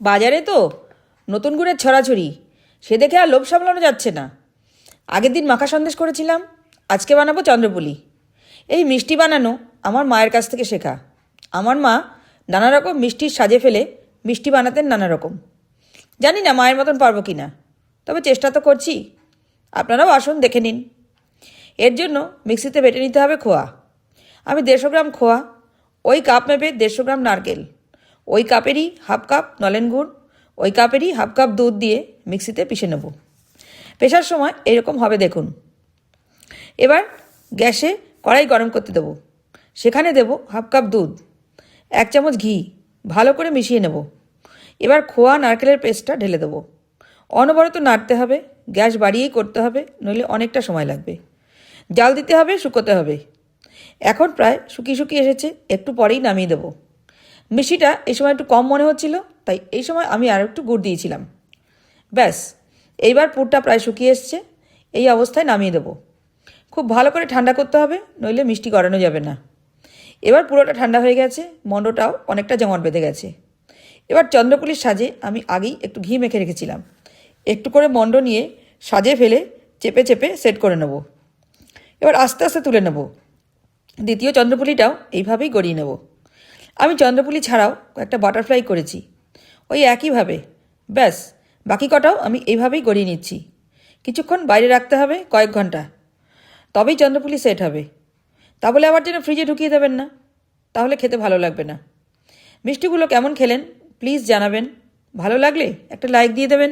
বাজারে তো নতুন গুড়ের ছড়াছড়ি, সে দেখে আর লোভ সামলানো যাচ্ছে না। আগের দিন মাখা সন্দেশ করেছিলাম, আজকে বানাবো চন্দ্রপুলি। এই মিষ্টি বানানো আমার মায়ের কাছ থেকে শেখা। আমার মা নানা রকম মিষ্টির সাজে ফেলে মিষ্টি বানাতেন নানা রকম। জানি না মায়ের মতন পারবো কি না, তবে চেষ্টা তো করছি। আপনারাও আসুন, দেখে নিন। এর জন্য মিক্সিতে বেটে নিতে হবে খোয়া। আমি 150 গ্রাম খোয়া, ওই কাপ মেপে 150 গ্রাম নারকেল, ওই কাপেরই হাফ কাপ নলেন গুড়, ওই কাপেরই হাফ কাপ দুধ দিয়ে মিক্সিতে পিষে নেব। পেশার সময় এরকম হবে দেখুন। এবার গ্যাসে কড়াই গরম করতে দেবো, সেখানে দেব হাফ কাপ দুধ, 1 চামচ ঘি, ভালো করে মিশিয়ে নেব। এবার খোয়া নারকেলের পেস্টটা ঢেলে দেবো। অনবরত নাড়তে হবে, গ্যাস বাড়িয়েই করতে হবে, নইলে অনেকটা সময় লাগবে। জাল দিতে হবে, শুকোতে হবে। এখন প্রায় শুকিয়ে শুকিয়ে এসেছে, একটু পরেই নামিয়ে দেবো। মিষ্টিটা এই সময় একটু কম মনে হচ্ছিল, তাই এই সময় আমি আর একটু গুড় দিয়েছিলাম। ব্যাস, এইবার পুরটা প্রায় শুকিয়ে এসছে। এই অবস্থায় নামিয়ে দেবো। খুব ভালো করে ঠান্ডা করতে হবে, নইলে মিষ্টি গড়ানো যাবে না। এবার পুরোটা ঠান্ডা হয়ে গেছে, মণ্ডটাও অনেকটা জমাট বেঁধে গেছে। এবার চন্দ্রপুলির সাজে আমি আগেই একটু ঘি মেখে রেখেছিলাম। একটু করে মণ্ড নিয়ে সাজে ফেলে চেপে চেপে সেট করে নেব। এবার আস্তে আস্তে তুলে নেব। দ্বিতীয় চন্দ্রপুলিটাও এইভাবেই গড়িয়ে নেব। আমি চন্দ্রপুলি ছাড়াও একটা বাটারফ্লাই করেছি, ওই একইভাবে। ব্যাস, বাকি কটাও আমি এইভাবেই গড়িয়ে নিচ্ছি। কিছুক্ষণ বাইরে রাখতে হবে, কয়েক ঘন্টা, তবেই চন্দ্রপুলি সেট হবে। তা বলে আবার যেন ফ্রিজে ঢুকিয়ে দেবেন না, তাহলে খেতে ভালো লাগবে না। মিষ্টিগুলো কেমন খেলেন প্লিজ জানাবেন। ভালো লাগলে একটা লাইক দিয়ে দেবেন।